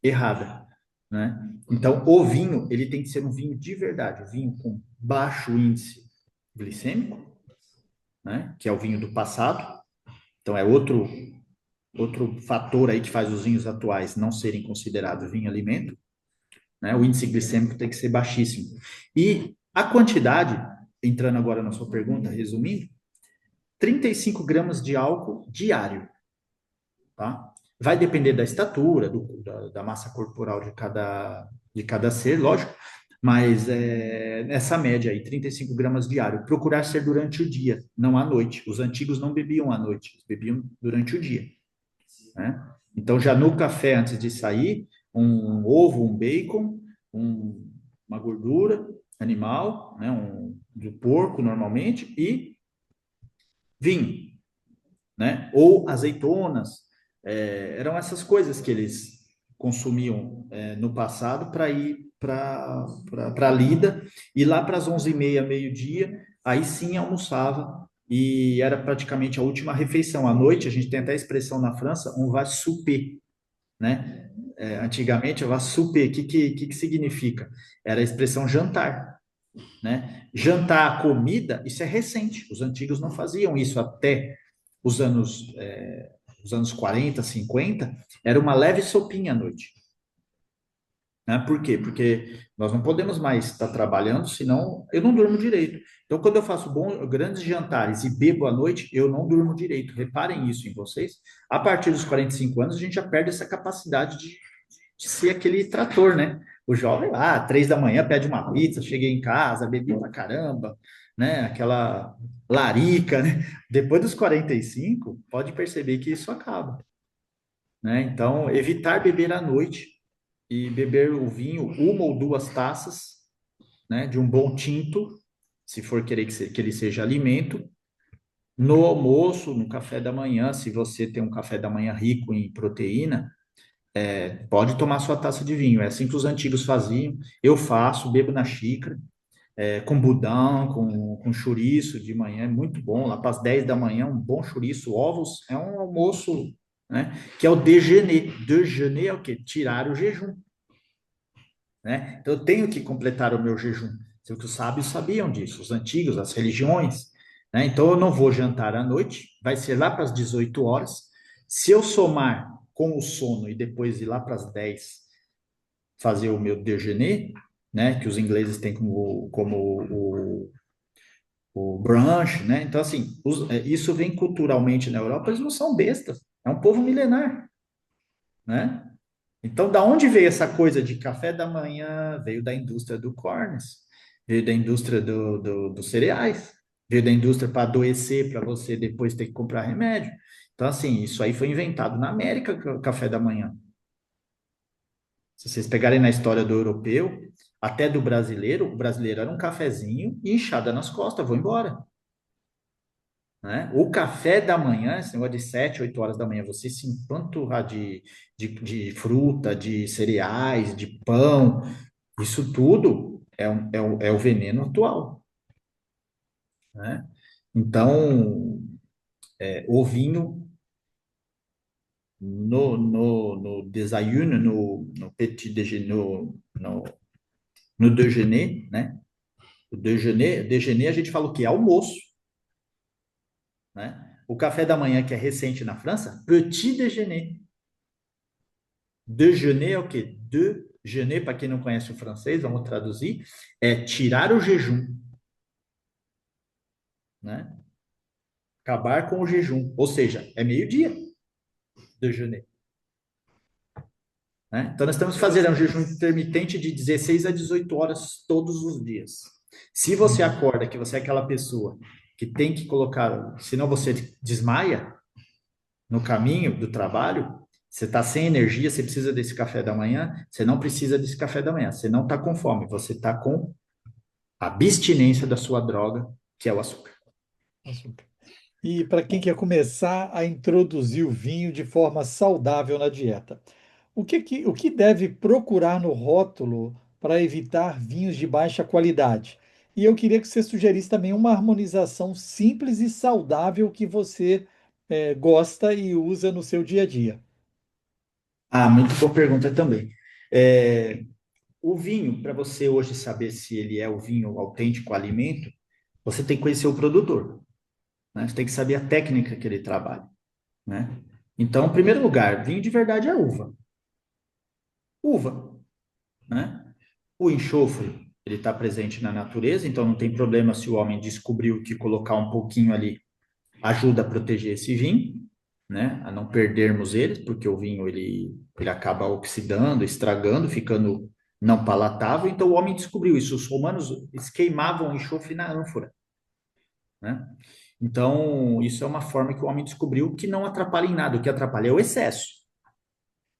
errada, né? Então, o vinho, ele tem que ser um vinho de verdade, um vinho com baixo índice glicêmico, né? Que é o vinho do passado. Então, é outro fator aí que faz os vinhos atuais não serem considerados vinho-alimento, né? O índice glicêmico tem que ser baixíssimo. E a quantidade, entrando agora na sua pergunta, resumindo, 35 gramas de álcool diário, tá? Vai depender da estatura, da massa corporal de cada ser, lógico, mas nessa média aí, 35 gramas diário. Procurar ser durante o dia, não à noite. Os antigos não bebiam à noite, eles bebiam durante o dia, né? Então, já no café, antes de sair, um ovo, um bacon, uma gordura animal, né? Do porco, normalmente, e vinho, né? Ou azeitonas, eram essas coisas que eles consumiam no passado para ir para a lida, e lá para as 11h30, meio-dia, aí sim almoçava, e era praticamente a última refeição. À noite, a gente tem até a expressão na França, on va souper, né? Antigamente, on va souper, o que significa? Era a expressão jantar, né? Jantar, comida, isso é recente. Os antigos não faziam isso até os anos 40, 50, era uma leve sopinha à noite. Né? Por quê? Porque nós não podemos mais estar trabalhando, senão eu não durmo direito. Então, quando eu faço grandes jantares e bebo à noite, eu não durmo direito. Reparem isso em vocês. A partir dos 45 anos, a gente já perde essa capacidade de ser aquele trator, né? O jovem lá, 3 da manhã, pede uma pizza, cheguei em casa, bebi pra caramba, né? Aquela larica, né? Depois dos 45, pode perceber que isso acaba, né? Então, evitar beber à noite e beber o vinho, uma ou duas taças, né? De um bom tinto, se for querer que ele seja alimento, no almoço, no café da manhã, se você tem um café da manhã rico em proteína, pode tomar sua taça de vinho. É assim que os antigos faziam. Eu faço, bebo na xícara, com budão, com chouriço de manhã, é muito bom. Lá para as 10 da manhã, um bom chouriço, ovos, é um almoço, né? Que é o déjeuner. Déjeuner é o quê? Tirar o jejum, né? Então eu tenho que completar o meu jejum. Os sábios sabiam disso, os antigos, as religiões, né? Então eu não vou jantar à noite, vai ser lá para as 18 horas. Se eu somar com o sono e depois ir lá para as 10 fazer o meu déjeuner, né, que os ingleses têm como o brunch, né? Então, assim, isso vem culturalmente na Europa, eles não são bestas, é um povo milenar, né? Então, da onde veio essa coisa de café da manhã? Veio da indústria do corns, veio da indústria dos cereais, veio da indústria para adoecer, para você depois ter que comprar remédio. Então, assim, isso aí foi inventado na América, o café da manhã. Se vocês pegarem na história do europeu, até do brasileiro, o brasileiro era um cafezinho e inchada nas costas, vou embora, né? O café da manhã, esse negócio de 7, 8 horas da manhã, você se empanturrar de fruta, de cereais, de pão, isso tudo é o veneno atual, né? Então, o vinho no desayuno, no petit déjeuner, no déjeuner, né? O déjeuner a gente fala o quê? Almoço, né? O café da manhã, que é recente na França, petit déjeuner. Déjeuner é o quê? Déjeuner, para quem não conhece o francês, vamos traduzir, é tirar o jejum, né? Acabar com o jejum, ou seja, é meio-dia, déjeuner, né? Então, nós temos que fazer um jejum intermitente de 16 a 18 horas todos os dias. Se você acorda que você é aquela pessoa que tem que colocar, senão você desmaia no caminho do trabalho, você está sem energia, você precisa desse café da manhã, você não precisa desse café da manhã, você não está com fome, você está com abstinência da sua droga, que é o açúcar. Açúcar. E para quem quer começar a introduzir o vinho de forma saudável na dieta, o que deve procurar no rótulo para evitar vinhos de baixa qualidade? E eu queria que você sugerisse também uma harmonização simples e saudável que você gosta e usa no seu dia a dia. Ah, muito boa pergunta também. É, o vinho, para você hoje saber se ele é o vinho autêntico, alimento, você tem que conhecer o produtor, né? Você tem que saber a técnica que ele trabalha, né? Então, em primeiro lugar, vinho de verdade é uva. Uva, né? O enxofre, ele está presente na natureza, então não tem problema se o homem descobriu que colocar um pouquinho ali ajuda a proteger esse vinho, né? A não perdermos ele, porque o vinho ele acaba oxidando, estragando, ficando não palatável. Então o homem descobriu isso. Os romanos eles queimavam o enxofre na ânfora, né? Então isso é uma forma que o homem descobriu que não atrapalha em nada. O que atrapalha é o excesso.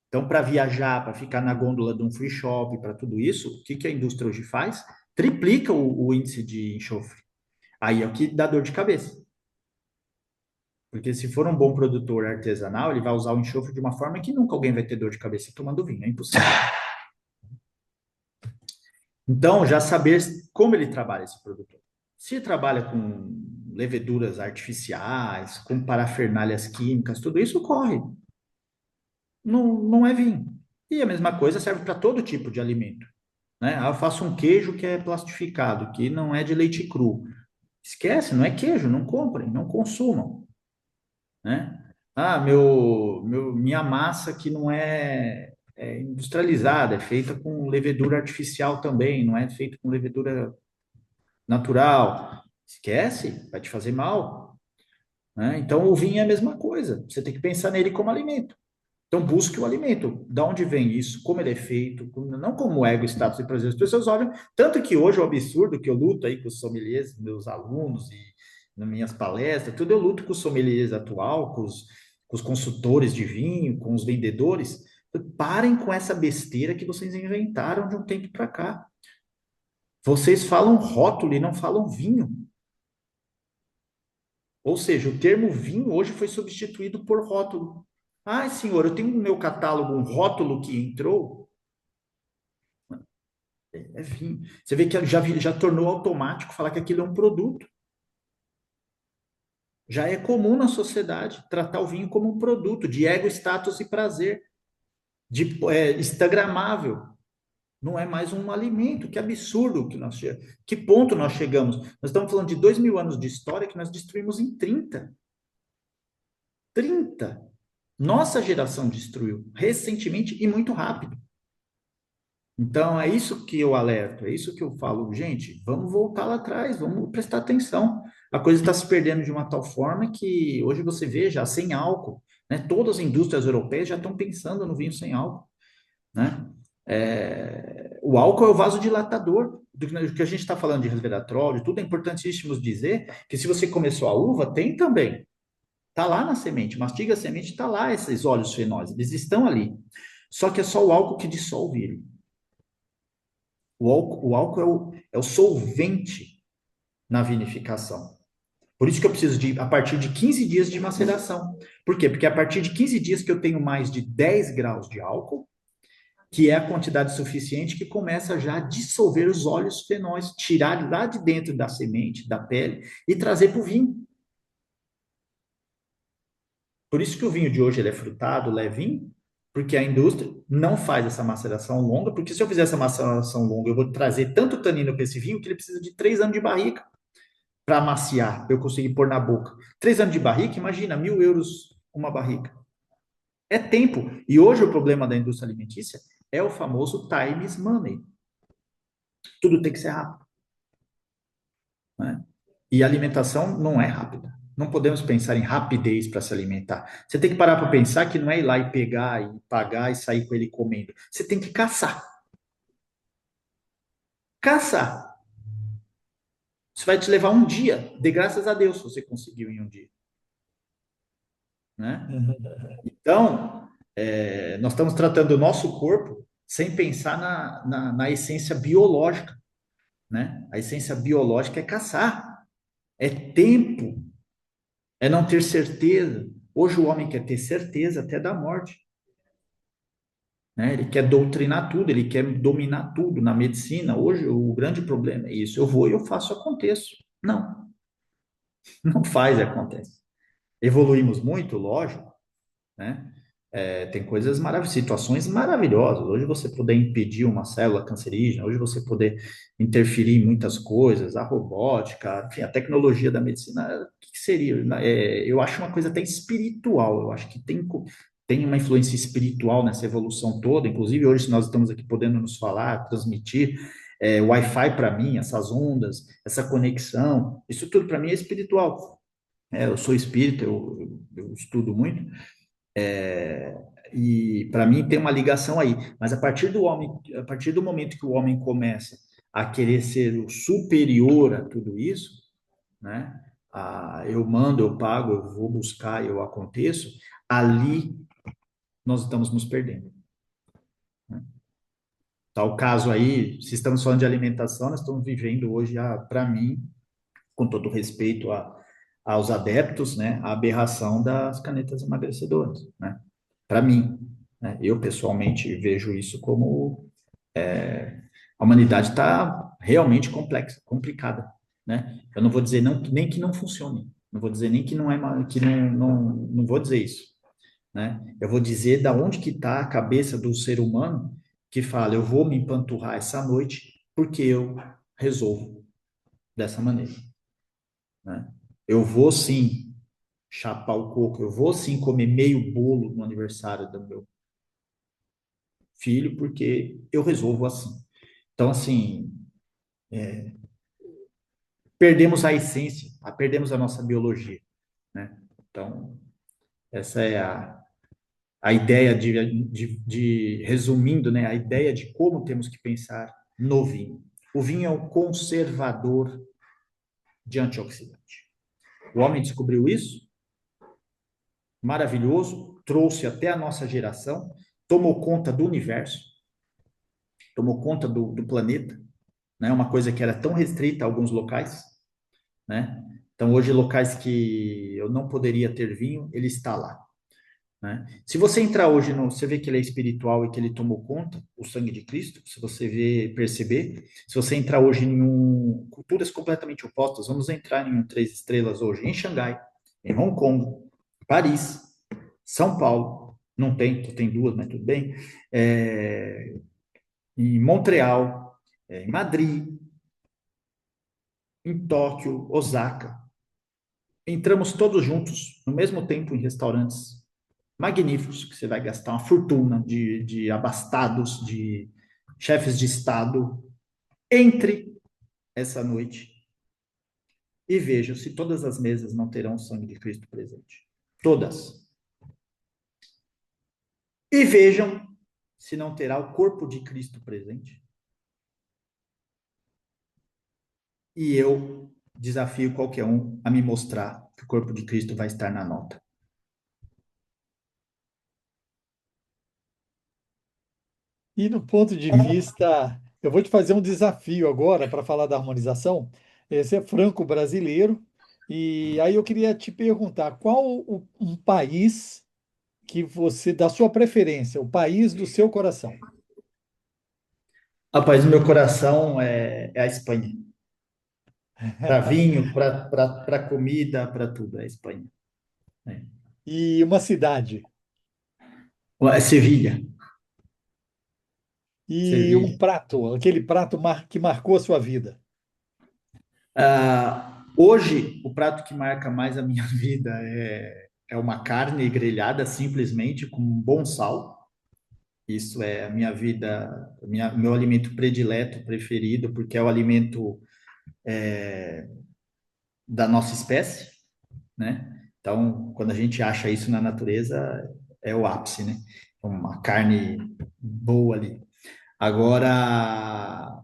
Então, para viajar, para ficar na gôndola de um free shop, para tudo isso, o que a indústria hoje faz? Triplica o índice de enxofre. Aí é o que dá dor de cabeça. Porque se for um bom produtor artesanal, ele vai usar o enxofre de uma forma que nunca alguém vai ter dor de cabeça tomando vinho, é impossível. Então, já saber como ele trabalha esse produtor. Se trabalha com leveduras artificiais, com parafernálias químicas, tudo isso corre. Não é vinho. E a mesma coisa serve para todo tipo de alimento, né? Ah, eu faço um queijo que é plastificado, que não é de leite cru. Esquece, não é queijo, não comprem, não consumam, né? Ah, minha massa que não é industrializada, é feita com levedura artificial também, não é feita com levedura natural. Esquece, vai te fazer mal, né? Então, o vinho é a mesma coisa, você tem que pensar nele como alimento. Então, busque o alimento. Da onde vem isso? Como ele é feito? Não como ego, status e prazer. As pessoas olham. Tanto que hoje é um absurdo que eu luto aí com os sommeliers, meus alunos, e nas minhas palestras, tudo eu luto com os sommeliers atual, com os consultores de vinho, com os vendedores. Parem com essa besteira que vocês inventaram de um tempo para cá. Vocês falam rótulo e não falam vinho. Ou seja, o termo vinho hoje foi substituído por rótulo. Ah, senhor, eu tenho no meu catálogo um rótulo que entrou. É vinho. Você vê que já tornou automático falar que aquilo é um produto. Já é comum na sociedade tratar o vinho como um produto de ego, status e prazer, de instagramável. Não é mais um alimento. Que absurdo que que ponto nós chegamos. Nós estamos falando de 2.000 anos de história que nós destruímos em 30. 30. Nossa geração destruiu recentemente e muito rápido. Então, é isso que eu alerto, é isso que eu falo, gente, vamos voltar lá atrás, vamos prestar atenção. A coisa está se perdendo de uma tal forma que hoje você vê já sem álcool, né? Todas as indústrias europeias já estão pensando no vinho sem álcool, né? O álcool é o vasodilatador. Do que a gente está falando de resveratrol, de tudo, é importantíssimo dizer que se você começou a uva, tem também. Está lá na semente, mastiga a semente, está lá esses óleos fenóis, eles estão ali. Só que é só o álcool que dissolve ele. O álcool é o solvente na vinificação. Por isso que eu preciso a partir de 15 dias de maceração. Por quê? Porque a partir de 15 dias que eu tenho mais de 10 graus de álcool, que é a quantidade suficiente que começa já a dissolver os óleos fenóis, tirar lá de dentro da semente, da pele, e trazer para o vinho. Por isso que o vinho de hoje ele é frutado, levinho, porque a indústria não faz essa maceração longa, porque se eu fizer essa maceração longa, eu vou trazer tanto tanino para esse vinho que ele precisa de 3 anos de barrica para amaciar, para eu conseguir pôr na boca. 3 anos de barrica, imagina, 1.000 euros uma barrica. É tempo. E hoje o problema da indústria alimentícia é o famoso time is money. Tudo tem que ser rápido, né? E a alimentação não é rápida. Não podemos pensar em rapidez para se alimentar. Você tem que parar para pensar que não é ir lá e pegar e pagar e sair com ele comendo. Você tem que caçar. Caçar. Isso vai te levar um dia. Dê graças a Deus se você conseguiu em um dia, né? Então, nós estamos tratando o nosso corpo sem pensar na essência biológica, né? A essência biológica é caçar, é tempo, é não ter certeza. Hoje o homem quer ter certeza até da morte, né? Ele quer doutrinar tudo, ele quer dominar tudo na medicina. Hoje o grande problema é isso. Eu vou e eu faço, aconteço. Não, não faz, acontece. Evoluímos muito, lógico, né? Tem coisas maravilhosas, situações maravilhosas. Hoje você poder impedir uma célula cancerígena, hoje você poder interferir em muitas coisas, a robótica, enfim, a tecnologia da medicina, o que seria? Eu acho uma coisa até espiritual, eu acho que tem uma influência espiritual nessa evolução toda, inclusive hoje nós estamos aqui podendo nos falar, transmitir, Wi-Fi para mim, essas ondas, essa conexão, isso tudo para mim é espiritual. Eu sou espírita, eu estudo muito, e para mim tem uma ligação aí. Mas a partir do momento que o homem começa a querer ser o superior a tudo isso, né? Eu mando, eu pago, eu vou buscar, eu aconteço, ali nós estamos nos perdendo. Né? Tal caso aí, se estamos falando de alimentação, nós estamos vivendo hoje, para mim, com todo respeito aos adeptos, né, a aberração das canetas emagrecedoras, né? Para mim, né? Eu pessoalmente vejo isso como a humanidade está realmente complexa, complicada, né? Eu não vou dizer nem que não funcione, não vou dizer nem que não é que não vou dizer isso, né? Eu vou dizer da onde que está a cabeça do ser humano que fala, eu vou me empanturrar essa noite porque eu resolvo dessa maneira, né? Eu vou sim chapar o coco, eu vou sim comer meio bolo no aniversário do meu filho porque eu resolvo assim. Então, assim, perdemos a essência, perdemos a nossa biologia, né? Então, essa é a ideia resumindo, né? A ideia de como temos que pensar no vinho. O vinho é o conservador de antioxidante. O homem descobriu isso, maravilhoso, trouxe até a nossa geração, tomou conta do universo, tomou conta do planeta, né? Uma coisa que era tão restrita a alguns locais, né? Então, hoje, locais que eu não poderia ter vinho, ele está lá, né? Se você entrar hoje você vê que ele é espiritual e que ele tomou conta, o sangue de Cristo, se você perceber, se você entrar hoje em culturas completamente opostas, vamos entrar em 3 estrelas hoje, em Xangai, em Hong Kong, Paris, São Paulo, não tem, tem duas, mas tudo bem, em Montreal, em Madrid, em Tóquio, Osaka, entramos todos juntos, no mesmo tempo, em restaurantes magníficos, que você vai gastar uma fortuna de abastados, de chefes de Estado. Entre essa noite e veja se todas as mesas não terão o sangue de Cristo presente. Todas. E vejam se não terá o corpo de Cristo presente. E eu desafio qualquer um a me mostrar que o corpo de Cristo vai estar na nota. E no ponto de vista, eu vou te fazer um desafio agora para falar da harmonização. Esse é franco-brasileiro. E aí eu queria te perguntar, qual um país que você, da sua preferência, o país do seu coração? Rapaz, o meu coração é a Espanha. Para vinho, para comida, para tudo, é a Espanha. É. E uma cidade? É Sevilha. E um Sevilha. prato, aquele prato que marcou a sua vida? Hoje, o prato que marca mais a minha vida é uma carne grelhada, simplesmente com um bom sal. Isso é a minha vida, meu alimento predileto, preferido, porque é o alimento da nossa espécie, né? Então, quando a gente acha isso na natureza, é o ápice, né? Uma carne boa ali. Agora,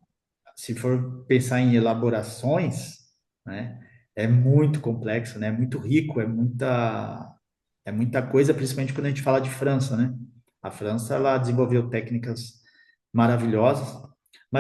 se for pensar em elaborações, né? É muito complexo, né? É muito rico, é muita coisa, principalmente quando a gente fala de França, né? A França, ela desenvolveu técnicas maravilhosas,